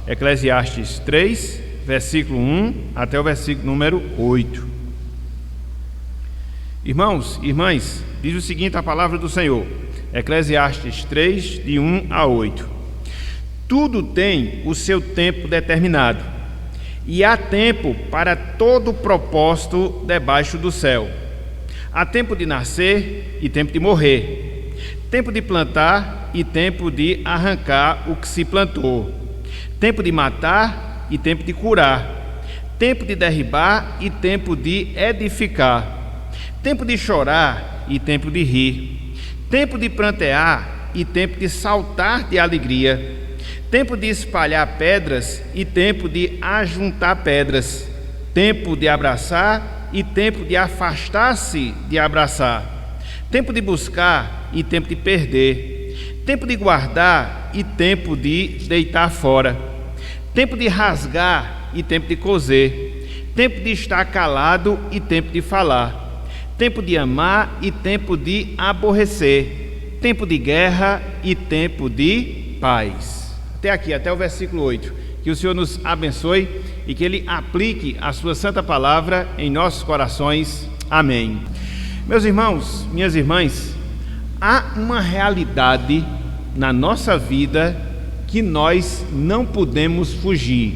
Eclesiastes 3, versículo 1 até o versículo número 8. Irmãos e irmãs, diz o seguinte a palavra do Senhor, Eclesiastes 3, de 1 a 8. Tudo tem o seu tempo determinado, e há tempo para todo propósito debaixo do céu. Há tempo de nascer e tempo de morrer, tempo de plantar e tempo de arrancar o que se plantou, tempo de matar e tempo de curar, tempo de derribar e tempo de edificar, tempo de chorar e tempo de rir, tempo de prantear e tempo de saltar de alegria, tempo de espalhar pedras e tempo de ajuntar pedras, tempo de abraçar e tempo de afastar-se de abraçar, tempo de buscar e tempo de perder, tempo de guardar e tempo de deitar fora, tempo de rasgar e tempo de coser, tempo de estar calado e tempo de falar, tempo de amar e tempo de aborrecer, tempo de guerra e tempo de paz. Até aqui, até o versículo 8. Que o Senhor nos abençoe e que Ele aplique a sua santa palavra em nossos corações. Amém. Meus irmãos, minhas irmãs, há uma realidade na nossa vida que nós não podemos fugir.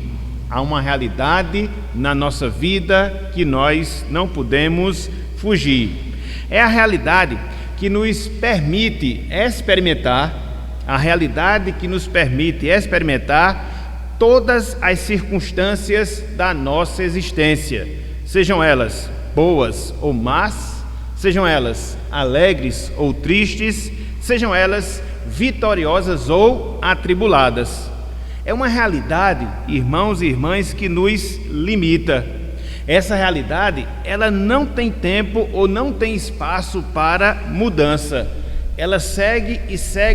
Há uma realidade na nossa vida que nós não podemos fugir. É a realidade que nos permite experimentar, todas as circunstâncias da nossa existência, sejam elas boas ou más, sejam elas alegres ou tristes, sejam elas vitoriosas ou atribuladas. É uma realidade, irmãos e irmãs, que nos limita. Essa realidade, ela não tem tempo ou não tem espaço para mudança. Ela segue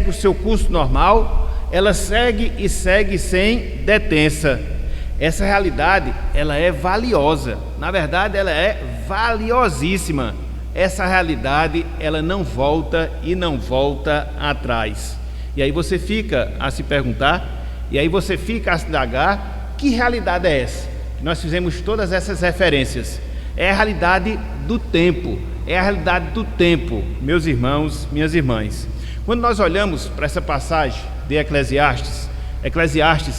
o seu curso normal, ela segue sem detença. Essa realidade, ela é valiosa, na verdade ela é valiosíssima. Essa realidade, ela não volta e não volta atrás. E aí você fica a se perguntar, e aí você fica a se indagar, que realidade é essa? Nós fizemos todas essas referências. É a realidade do tempo, meus irmãos, minhas irmãs. Quando nós olhamos para essa passagem de Eclesiastes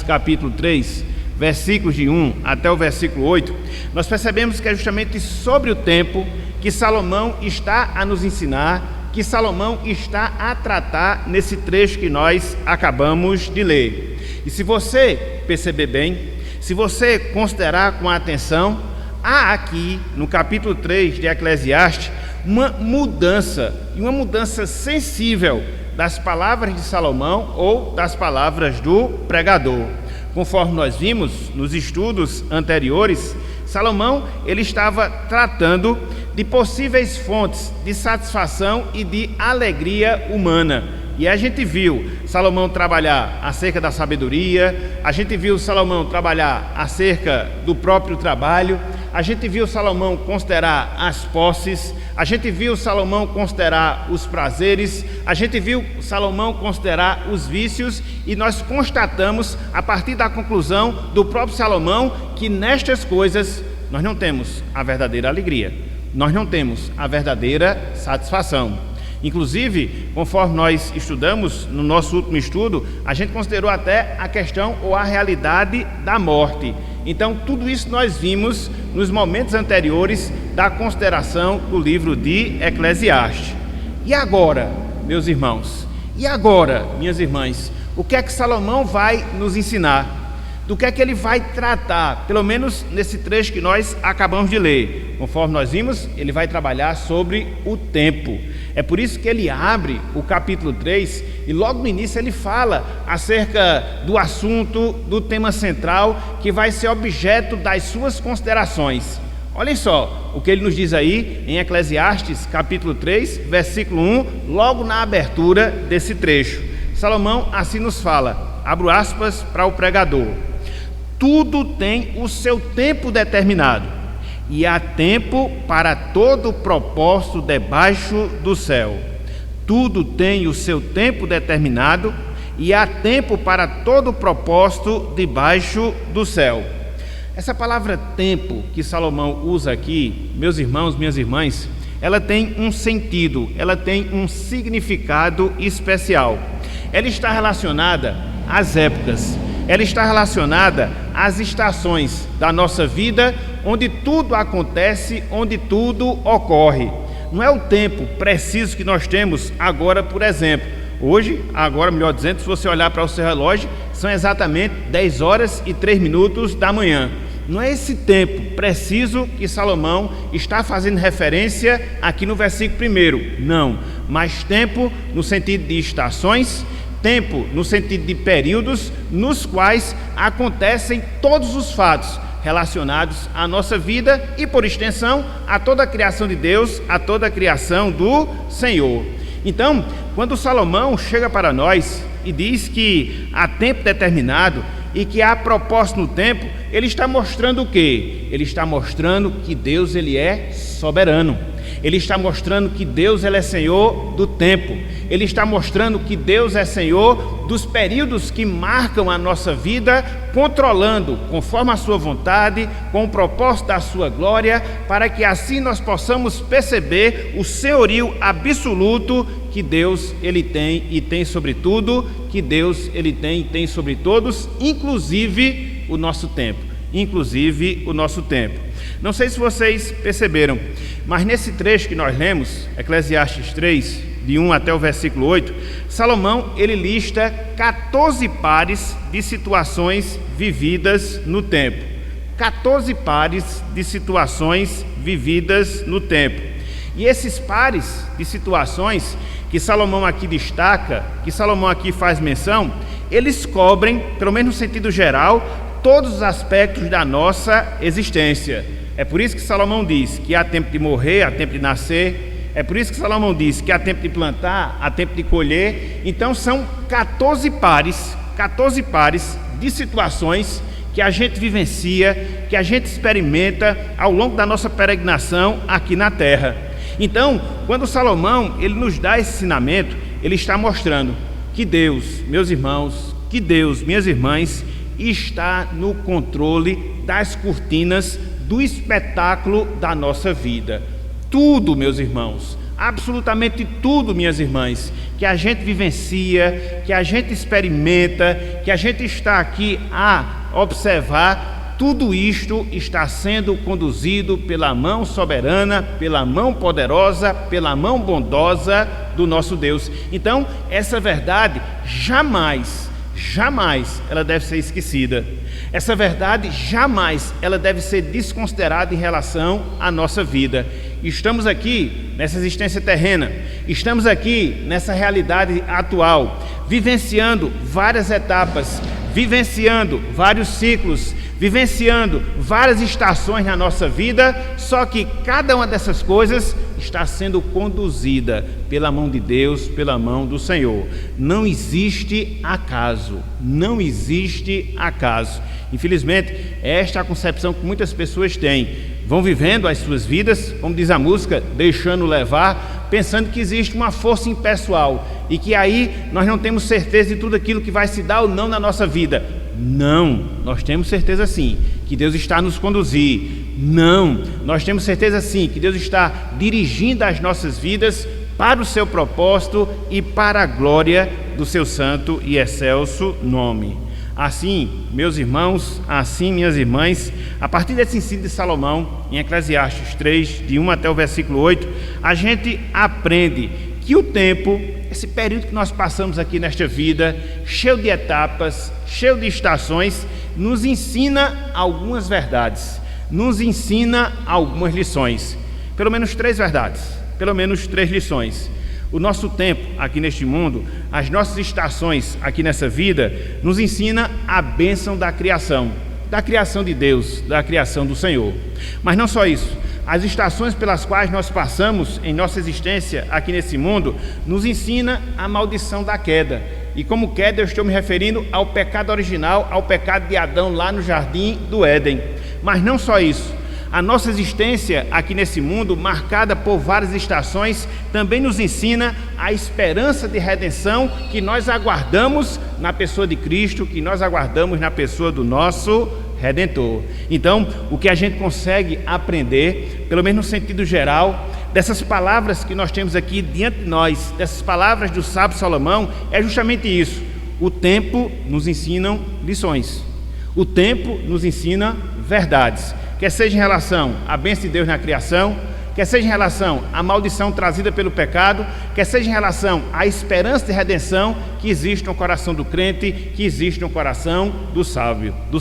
capítulo 3, versículos de 1 até o versículo 8, nós percebemos que é justamente sobre o tempo que Salomão está a nos ensinar, que Salomão está a tratar nesse trecho que nós acabamos de ler. E se você perceber bem, se você considerar com atenção, há aqui no capítulo 3 de Eclesiastes uma mudança, e uma mudança sensível das palavras de Salomão ou das palavras do pregador. Conforme nós vimos nos estudos anteriores, Salomão ele estava tratando de possíveis fontes de satisfação e de alegria humana. E a gente viu Salomão trabalhar acerca da sabedoria, a gente viu Salomão trabalhar acerca do próprio trabalho, a gente viu Salomão considerar as posses, a gente viu Salomão considerar os prazeres, a gente viu Salomão considerar os vícios, e nós constatamos, a partir da conclusão do próprio Salomão, que nestas coisas nós não temos a verdadeira alegria, nós não temos a verdadeira satisfação. Inclusive, conforme nós estudamos no nosso último estudo, a gente considerou até a questão ou a realidade da morte. Então, tudo isso nós vimos nos momentos anteriores da consideração do livro de Eclesiastes. E agora, meus irmãos? E agora, minhas irmãs? O que é que Salomão vai nos ensinar? Do que é que ele vai tratar, pelo menos nesse trecho que nós acabamos de ler? Conforme nós vimos, ele vai trabalhar sobre o tempo. É por isso que ele abre o capítulo 3 e logo no início ele fala acerca do assunto, do tema central, que vai ser objeto das suas considerações. Olhem só o que ele nos diz aí em Eclesiastes capítulo 3, versículo 1, logo na abertura desse trecho. Salomão assim nos fala, abro aspas para o pregador: tudo tem o seu tempo determinado, e há tempo para todo propósito debaixo do céu. Tudo tem o seu tempo determinado, e há tempo para todo propósito debaixo do céu. Essa palavra tempo que Salomão usa aqui, meus irmãos, minhas irmãs, ela tem um sentido, ela tem um significado especial. Ela está relacionada às épocas, ela está relacionada às estações da nossa vida, onde tudo acontece, onde tudo ocorre. Não é o tempo preciso que nós temos agora, por exemplo. Hoje, agora melhor dizendo, se você olhar para o seu relógio, são exatamente 10 horas e 3 minutos da manhã. Não é esse tempo preciso que Salomão está fazendo referência aqui no versículo 1, não, mas tempo no sentido de estações, tempo no sentido de períodos nos quais acontecem todos os fatos relacionados à nossa vida e, por extensão, a toda a criação de Deus, a toda a criação do Senhor. Então, quando Salomão chega para nós e diz que há tempo determinado e que há propósito no tempo, ele está mostrando o quê? Ele está mostrando que Deus, ele é soberano. Ele está mostrando que Deus, ele é Senhor do tempo. Ele está mostrando que Deus é Senhor dos períodos que marcam a nossa vida, controlando conforme a sua vontade, com o propósito da sua glória, para que assim nós possamos perceber o senhorio absoluto que Deus, ele tem e tem sobre tudo, que Deus, ele tem e tem sobre todos, inclusive o nosso tempo. Inclusive o nosso tempo. Não sei se vocês perceberam, mas nesse trecho que nós lemos, Eclesiastes 3, de 1 até o versículo 8, Salomão, ele lista 14 pares de situações vividas no tempo. 14 pares de situações vividas no tempo. E esses pares de situações que Salomão aqui destaca, que Salomão aqui faz menção, eles cobrem, pelo menos no sentido geral, todos os aspectos da nossa existência. É por isso que Salomão diz que há tempo de morrer, há tempo de nascer. É por isso que Salomão diz que há tempo de plantar, há tempo de colher. Então são 14 pares de situações que a gente vivencia, que a gente experimenta ao longo da nossa peregrinação aqui na terra. Então, quando Salomão, ele nos dá esse ensinamento, ele está mostrando que Deus, meus irmãos, que Deus, minhas irmãs, está no controle das cortinas do espetáculo da nossa vida. Tudo, meus irmãos, absolutamente tudo, minhas irmãs, que a gente vivencia, que a gente experimenta, que a gente está aqui a observar, tudo isto está sendo conduzido pela mão soberana, pela mão poderosa, pela mão bondosa do nosso Deus. Então, essa verdade jamais ela deve ser esquecida. Essa verdade jamais ela deve ser desconsiderada em relação à nossa vida. Estamos aqui nessa existência terrena, estamos aqui nessa realidade atual, vivenciando várias etapas, vivenciando vários ciclos, vivenciando várias estações na nossa vida, só que cada uma dessas coisas está sendo conduzida pela mão de Deus, pela mão do Senhor. Não existe acaso, não existe acaso. Infelizmente, esta é a concepção que muitas pessoas têm. Vão vivendo as suas vidas, como diz a música, deixando levar, pensando que existe uma força impessoal e que aí nós não temos certeza de tudo aquilo que vai se dar ou não na nossa vida. Não, nós temos certeza sim, que Deus está a nos conduzir. Não, nós temos certeza sim, que Deus está dirigindo as nossas vidas para o seu propósito e para a glória do seu santo e excelso nome. Assim, meus irmãos, assim, minhas irmãs, a partir desse ensino de Salomão, em Eclesiastes 3, de 1 até o versículo 8, a gente aprende que o tempo, esse período que nós passamos aqui nesta vida, cheio de etapas, cheio de estações, nos ensina algumas verdades, nos ensina algumas lições, pelo menos 3 verdades, pelo menos 3 lições. O nosso tempo aqui neste mundo, as nossas estações aqui nessa vida, nos ensina a bênção da criação de Deus, da criação do Senhor. Mas não só isso, as estações pelas quais nós passamos em nossa existência aqui nesse mundo, nos ensina a maldição da queda. E como queda eu estou me referindo ao pecado original, ao pecado de Adão lá no jardim do Éden. Mas não só isso, A nossa existência aqui nesse mundo, marcada por várias estações, também nos ensina a esperança de redenção que nós aguardamos na pessoa de Cristo, que nós aguardamos na pessoa do nosso Redentor. Então, o que a gente consegue aprender, pelo menos no sentido geral, dessas palavras que nós temos aqui diante de nós, dessas palavras do sábio Salomão, é justamente isso. O tempo nos ensina lições. O tempo nos ensina verdades. Quer seja em relação à bênção de Deus na criação, quer seja em relação à maldição trazida pelo pecado, quer seja em relação à esperança de redenção que existe no coração do crente, que existe no coração do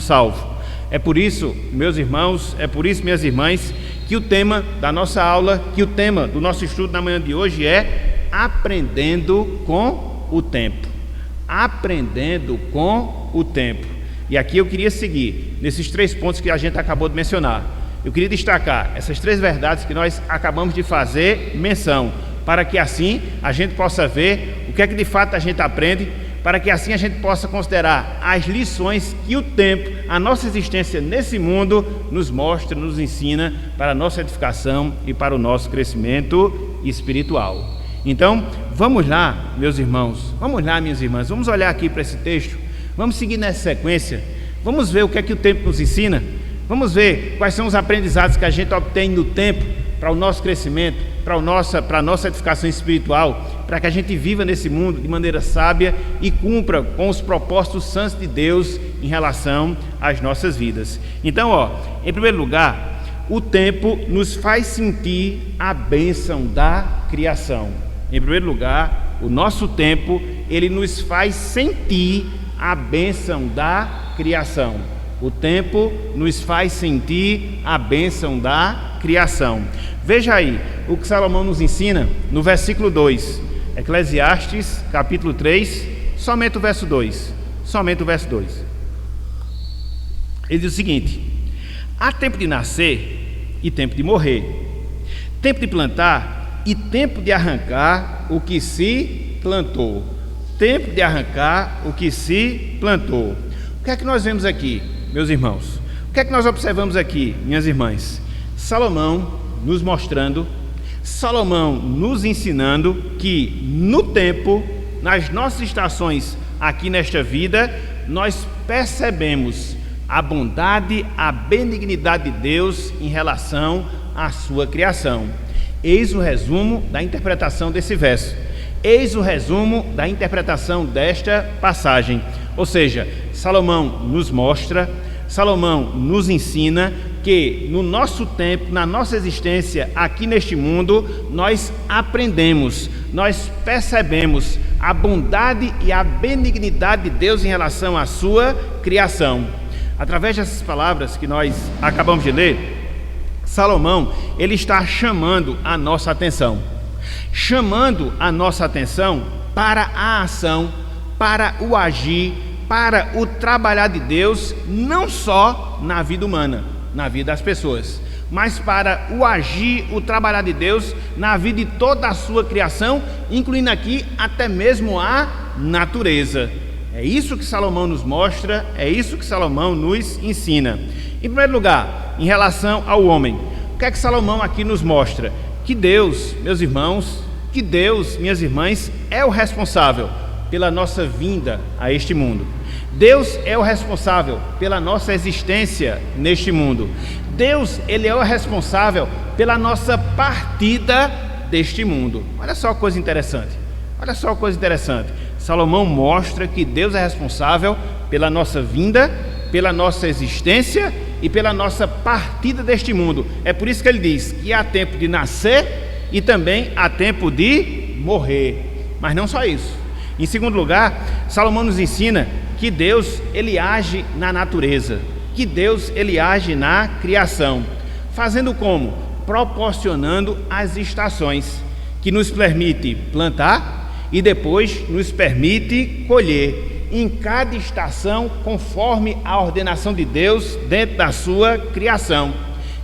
salvo. É por isso, meus irmãos, é por isso, minhas irmãs, que o tema da nossa aula, que o tema do nosso estudo na manhã de hoje é aprendendo com o tempo. Aprendendo com o tempo. E aqui eu queria seguir nesses 3 pontos que a gente acabou de mencionar. Eu queria destacar essas 3 verdades que nós acabamos de fazer menção, para que assim a gente possa ver o que é que de fato a gente aprende, para que assim a gente possa considerar as lições que o tempo, a nossa existência nesse mundo, nos mostra, nos ensina para a nossa edificação e para o nosso crescimento espiritual. Então, vamos lá, meus irmãos, vamos lá, minhas irmãs, vamos olhar aqui para esse texto, vamos seguir nessa sequência, vamos ver o que é que o tempo nos ensina, vamos ver quais são os aprendizados que a gente obtém no tempo para o nosso crescimento, para a nossa edificação espiritual, para que a gente viva nesse mundo de maneira sábia e cumpra com os propósitos santos de Deus em relação às nossas vidas. Então, em primeiro lugar, o tempo nos faz sentir a bênção da criação. Em primeiro lugar, o nosso tempo, ele nos faz sentir a bênção da criação. O tempo nos faz sentir a bênção da criação. Veja aí o que Salomão nos ensina no versículo 2, Eclesiastes, capítulo 3, somente o verso 2. Somente o verso 2. Ele diz o seguinte: há tempo de nascer e tempo de morrer, tempo de plantar e tempo de arrancar o que se plantou. Tempo de arrancar o que se plantou. O que é que nós vemos aqui, meus irmãos? O que é que nós observamos aqui, minhas irmãs? Salomão nos mostrando, Salomão nos ensinando que no tempo, nas nossas estações aqui nesta vida, nós percebemos a bondade, a benignidade de Deus em relação à sua criação. Eis o resumo da interpretação desse verso. Eis o resumo da interpretação desta passagem. Ou seja, Salomão nos mostra, Salomão nos ensina que no nosso tempo, na nossa existência aqui neste mundo, nós aprendemos, nós percebemos a bondade e a benignidade de Deus em relação à sua criação. Através dessas palavras que nós acabamos de ler, Salomão, ele está chamando a nossa atenção. Chamando a nossa atenção para a ação, para o agir, para o trabalhar de Deus, não só na vida humana, na vida das pessoas, mas para o agir, o trabalhar de Deus na vida de toda a sua criação, incluindo aqui até mesmo a natureza. É isso que Salomão nos mostra, é isso que Salomão nos ensina. Em primeiro lugar, em relação ao homem, o que é que Salomão aqui nos mostra? Que Deus, meus irmãos, que Deus, minhas irmãs, é o responsável pela nossa vinda a este mundo. Deus é o responsável pela nossa existência neste mundo. Deus, ele é o responsável pela nossa partida deste mundo. Olha só que coisa interessante. Olha só que coisa interessante. Salomão mostra que Deus é responsável pela nossa vinda, pela nossa existência e pela nossa partida deste mundo. É por isso que ele diz que há tempo de nascer e também há tempo de morrer. Mas não só isso. Em segundo lugar, Salomão nos ensina que Deus, ele age na natureza, que Deus, ele age na criação. Fazendo como? Proporcionando as estações, que nos permite plantar e depois nos permite colher, em cada estação, conforme a ordenação de Deus dentro da sua criação.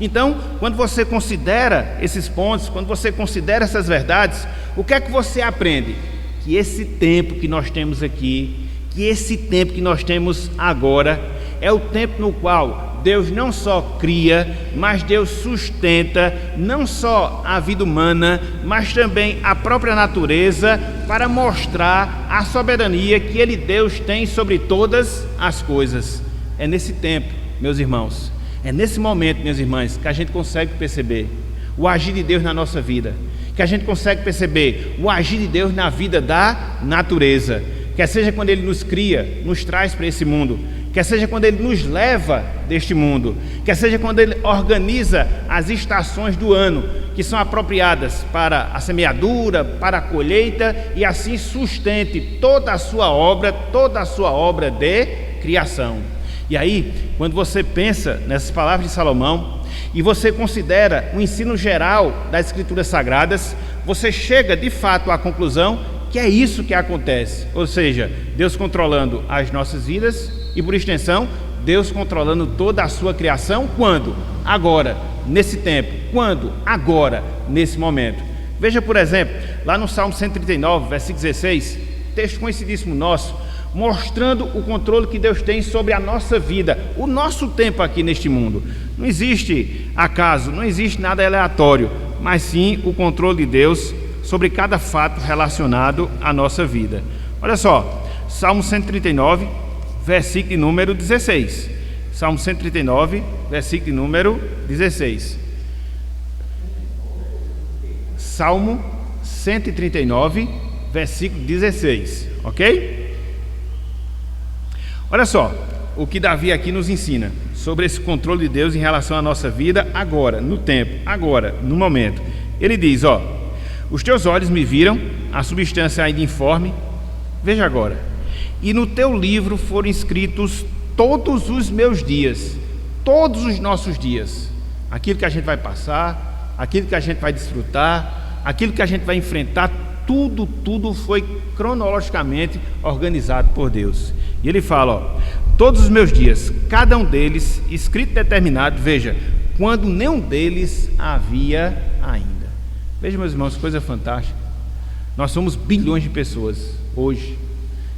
Então, quando você considera esses pontos, quando você considera essas verdades, o que é que você aprende? Que esse tempo que nós temos aqui, que esse tempo que nós temos agora, é o tempo no qual Deus não só cria, mas Deus sustenta não só a vida humana, mas também a própria natureza, para mostrar a soberania que Ele, Deus, tem sobre todas as coisas. É nesse tempo, meus irmãos, é nesse momento, minhas irmãs, que a gente consegue perceber o agir de Deus na nossa vida, que a gente consegue perceber o agir de Deus na vida da natureza, quer seja quando Ele nos cria, nos traz para esse mundo, quer seja quando Ele nos leva deste mundo, quer seja quando Ele organiza as estações do ano, que são apropriadas para a semeadura, para a colheita, e assim sustente toda a sua obra de criação. E aí, quando você pensa nessas palavras de Salomão, e você considera o ensino geral das Escrituras Sagradas, você chega de fato à conclusão que é isso que acontece, ou seja, Deus controlando as nossas vidas e, por extensão, Deus controlando toda a sua criação. Quando? Agora, nesse tempo. Quando? Agora, nesse momento. Veja, por exemplo, lá no Salmo 139, versículo 16, texto conhecidíssimo nosso, mostrando o controle que Deus tem sobre a nossa vida, o nosso tempo aqui neste mundo. Não existe acaso, não existe nada aleatório, mas sim o controle de Deus sobre cada fato relacionado à nossa vida. Olha só, Salmo 139, versículo de número 16. Salmo 139, versículo de número 16. Salmo 139, versículo 16, ok? Olha só o que Davi aqui nos ensina sobre esse controle de Deus em relação à nossa vida agora, no tempo, agora, no momento. Ele diz, os teus olhos me viram, a substância ainda informe, veja agora, e no teu livro foram escritos todos os meus dias, todos os nossos dias, aquilo que a gente vai passar, aquilo que a gente vai desfrutar, aquilo que a gente vai enfrentar, tudo foi cronologicamente organizado por Deus. E ele fala, todos os meus dias, cada um deles escrito e determinado, veja, quando nenhum deles havia ainda. Veja, meus irmãos, coisa fantástica. Nós somos bilhões de pessoas hoje.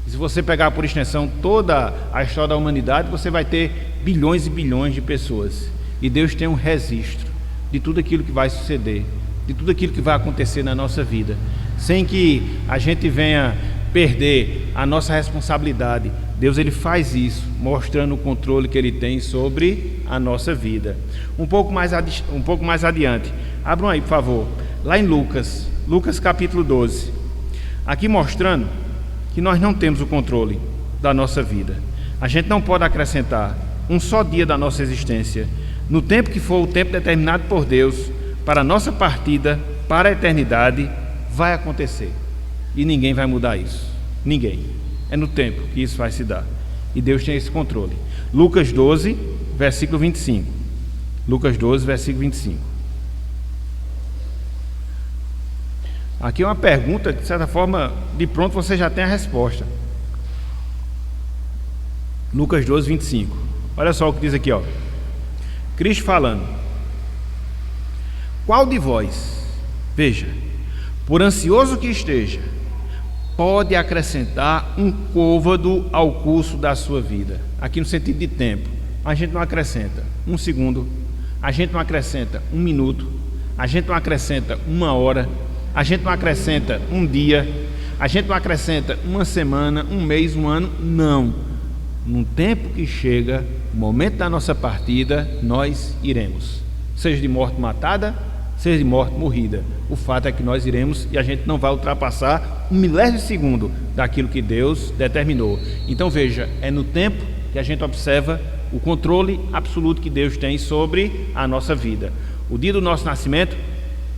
E se você pegar por extensão toda a história da humanidade, você vai ter bilhões e bilhões de pessoas. E Deus tem um registro de tudo aquilo que vai suceder, de tudo aquilo que vai acontecer na nossa vida, sem que a gente venha perder a nossa responsabilidade. Deus, ele faz isso, mostrando o controle que ele tem sobre a nossa vida. Um pouco mais adiante, abram aí, por favor, lá em Lucas capítulo 12, aqui mostrando que nós não temos o controle da nossa vida. A gente não pode acrescentar um só dia da nossa existência, no tempo que for o tempo determinado por Deus, para a nossa partida, para a eternidade, vai acontecer. E ninguém vai mudar isso. Ninguém. É no tempo que isso vai se dar. E Deus tem esse controle. Lucas 12, versículo 25. Lucas 12, versículo 25. Aqui é uma pergunta que, de certa forma, de pronto você já tem a resposta. Lucas 12, 25. Olha só o que diz aqui, Cristo falando. Qual de vós, veja, por ansioso que esteja, pode acrescentar um côvado ao curso da sua vida? Aqui no sentido de tempo, a gente não acrescenta um segundo, a gente não acrescenta um minuto, a gente não acrescenta uma hora, a gente não acrescenta um dia, a gente não acrescenta uma semana, um mês, um ano, não. No tempo que chega, o momento da nossa partida, nós iremos, seja de morte matada, seja de morte morrida. O fato é que nós iremos, e a gente não vai ultrapassar um milésimo de segundo daquilo que Deus determinou. Então veja, é no tempo que a gente observa o controle absoluto que Deus tem sobre a nossa vida. O dia do nosso nascimento,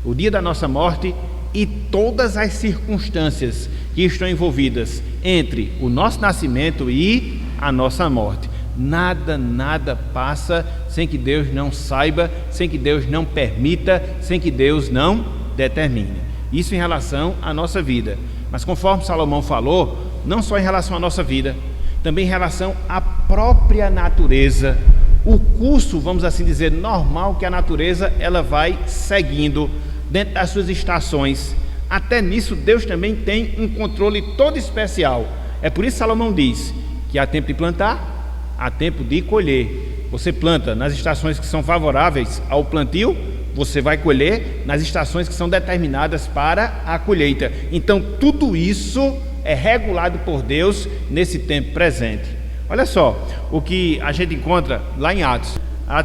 o dia da nossa morte e todas as circunstâncias que estão envolvidas entre o nosso nascimento e a nossa morte. Nada passa sem que Deus não saiba, sem que Deus não permita, sem que Deus não determine. Isso em relação à nossa vida. Mas conforme Salomão falou, não só em relação à nossa vida, também em relação à própria natureza, o curso, vamos assim dizer, normal que a natureza ela vai seguindo dentro das suas estações. Até nisso Deus também tem um controle todo especial. É por isso que Salomão diz que há tempo de plantar, há tempo de colher, Você planta nas estações que são favoráveis ao plantio, você vai colher nas estações que são determinadas para a colheita. Então tudo isso é regulado por Deus nesse tempo presente. Olha só o que a gente encontra lá em Atos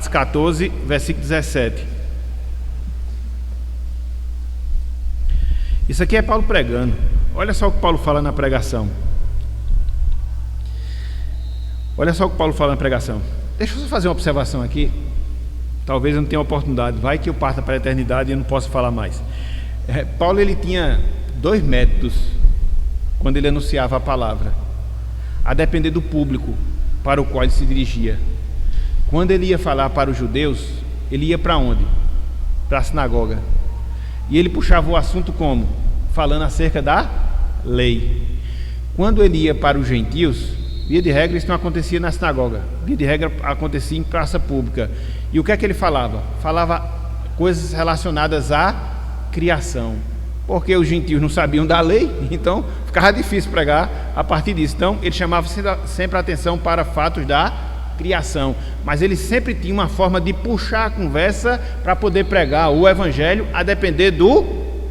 14, versículo 17. Isso aqui é Paulo pregando. Olha só o que Paulo fala na pregação. Olha só o que Paulo fala na pregação. Deixa eu só fazer uma observação aqui. Talvez eu não tenha oportunidade. Vai que eu parta para a eternidade e eu não posso falar mais. Paulo, ele tinha 2 métodos quando ele anunciava a palavra, a depender do público para o qual ele se dirigia. Quando ele ia falar para os judeus, ele ia para onde? Para a sinagoga. E ele puxava o assunto como? Falando acerca da lei. Quando ele ia para os gentios, via de regra isso não acontecia na sinagoga, via de regra acontecia em praça pública. E o que é que ele falava? Falava coisas relacionadas à criação, porque os gentios não sabiam da lei, então ficava difícil pregar a partir disso. Então ele chamava sempre a atenção para fatos da criação, mas ele sempre tinha uma forma de puxar a conversa para poder pregar o evangelho a depender do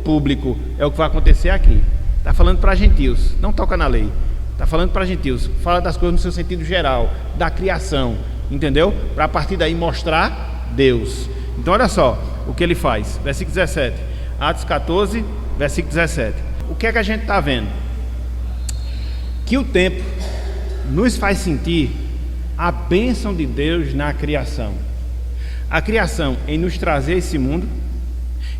público. É o que vai acontecer aqui. Está falando para gentios, não toca na lei. Está falando para gentios, fala das coisas no seu sentido geral, da criação, entendeu? Para a partir daí mostrar Deus. Então olha só o que ele faz, versículo 17, Atos 14, versículo 17. O que é que a gente está vendo? Que o tempo nos faz sentir a bênção de Deus na criação. A criação em nos trazer esse mundo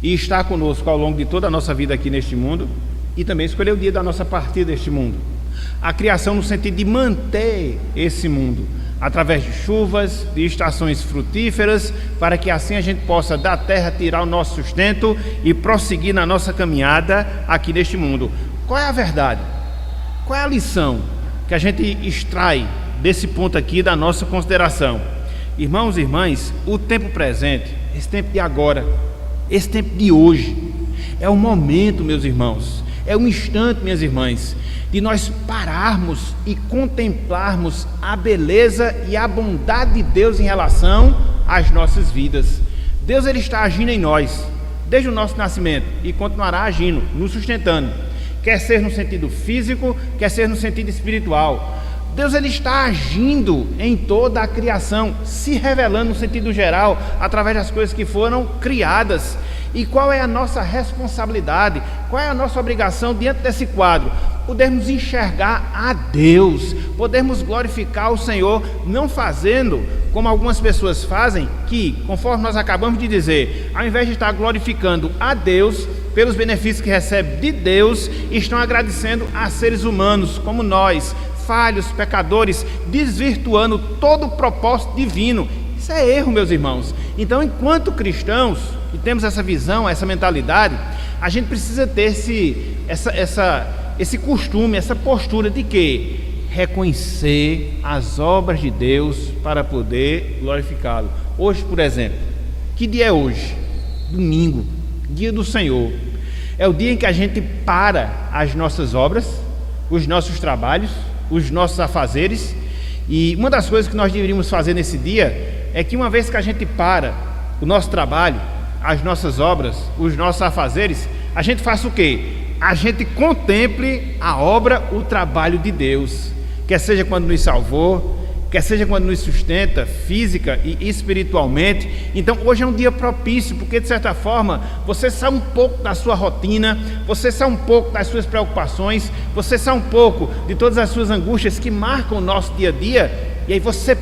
e estar conosco ao longo de toda a nossa vida aqui neste mundo, e também escolher o dia da nossa partida deste mundo. A criação no sentido de manter esse mundo através de chuvas, de estações frutíferas, para que assim a gente possa da terra tirar o nosso sustento e prosseguir na nossa caminhada aqui neste mundo. Qual é a verdade? Qual é a lição que a gente extrai desse ponto aqui da nossa consideração? Irmãos e irmãs, o tempo presente, esse tempo de agora, esse tempo de hoje, é o momento, meus irmãos, é um instante, minhas irmãs, de nós pararmos e contemplarmos a beleza e a bondade de Deus em relação às nossas vidas. Deus, ele está agindo em nós desde o nosso nascimento e continuará agindo, nos sustentando, quer ser no sentido físico, quer ser no sentido espiritual. Deus, ele está agindo em toda a criação, se revelando no sentido geral, através das coisas que foram criadas. E qual é a nossa responsabilidade? Qual é a nossa obrigação diante desse quadro? Podermos enxergar a Deus, podermos glorificar o Senhor, não fazendo como algumas pessoas fazem, que, conforme nós acabamos de dizer, ao invés de estar glorificando a Deus pelos benefícios que recebe de Deus, estão agradecendo a seres humanos como nós, falhos, pecadores, desvirtuando todo o propósito divino. Isso é erro, meus irmãos. Então, enquanto cristãos que temos essa visão, essa mentalidade, a gente precisa ter esse costume, essa postura de quê? Reconhecer as obras de Deus para poder glorificá-lo. Hoje, por exemplo, que dia é hoje? Domingo, dia do Senhor. É o dia em que a gente para as nossas obras, os nossos trabalhos, os nossos afazeres. E uma das coisas que nós deveríamos fazer nesse dia é que, uma vez que a gente para o nosso trabalho, as nossas obras, os nossos afazeres, a gente faça o quê? A gente contemple a obra, o trabalho de Deus, quer seja quando nos salvou, quer seja quando nos sustenta física e espiritualmente. Então hoje é um dia propício, porque de certa forma você sai um pouco da sua rotina, você sai um pouco das suas preocupações, você sai um pouco de todas as suas angústias que marcam o nosso dia a dia, e aí você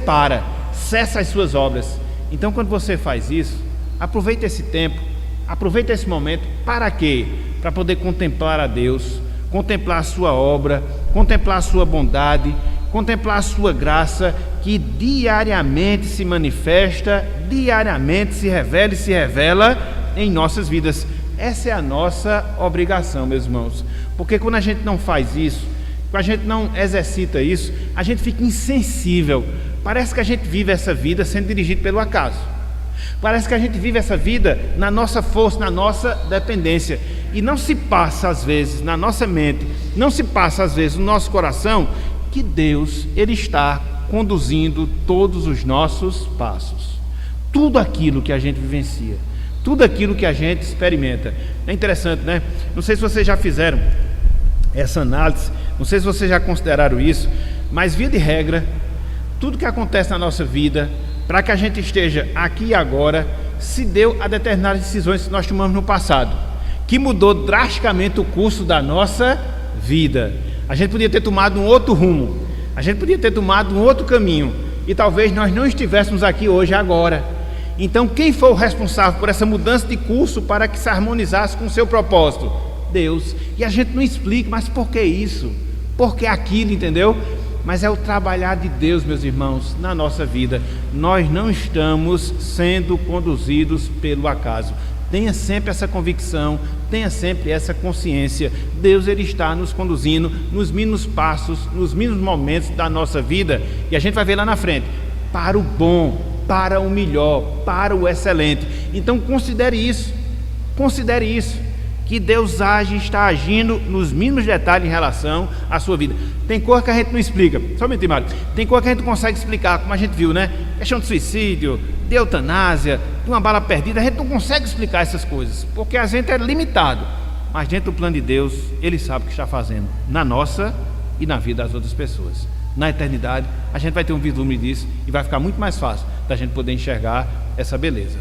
cessa as suas obras. Então, quando você faz isso, aproveita esse tempo, aproveita esse momento. Para quê? Para poder contemplar a Deus, contemplar a sua obra, contemplar a sua bondade, contemplar a sua graça, que diariamente se manifesta, diariamente se revela e se revela em nossas vidas. Essa é a nossa obrigação, meus irmãos, porque quando a gente não faz isso, quando a gente não exercita isso, a gente fica insensível. Parece que a gente vive essa vida sendo dirigido pelo acaso. Parece que a gente vive essa vida na nossa força, na nossa dependência. E não se passa às vezes na nossa mente, não se passa às vezes no nosso coração, que Deus, ele está conduzindo todos os nossos passos. Tudo aquilo que a gente vivencia, tudo aquilo que a gente experimenta. É interessante, né? Não sei se vocês já fizeram essa análise, não sei se vocês já consideraram isso, mas via de regra, tudo que acontece na nossa vida, para que a gente esteja aqui e agora, se deu a determinadas decisões que nós tomamos no passado, que mudou drasticamente o curso da nossa vida. A gente podia ter tomado um outro rumo, a gente podia ter tomado um outro caminho, e talvez nós não estivéssemos aqui hoje agora. Então, quem foi o responsável por essa mudança de curso para que se harmonizasse com o seu propósito? Deus. E a gente não explica, mas por que isso? Por que aquilo, entendeu? Mas é o trabalhar de Deus, meus irmãos, na nossa vida. Nós não estamos sendo conduzidos pelo acaso. Tenha sempre essa convicção, tenha sempre essa consciência. Deus, Ele está nos conduzindo nos mínimos passos, nos mínimos momentos da nossa vida, e a gente vai ver lá na frente, para o bom, para o melhor, para o excelente. Então considere isso, que Deus age, está agindo nos mínimos detalhes em relação à sua vida. Tem coisa que a gente não explica, somente Mário, tem coisa que a gente não consegue explicar, como a gente viu, né? Questão de suicídio, de eutanásia, de uma bala perdida, a gente não consegue explicar essas coisas, porque a gente é limitado, mas dentro do plano de Deus, Ele sabe o que está fazendo na nossa e na vida das outras pessoas. Na eternidade, a gente vai ter um vislumbre disso e vai ficar muito mais fácil da gente poder enxergar essa beleza.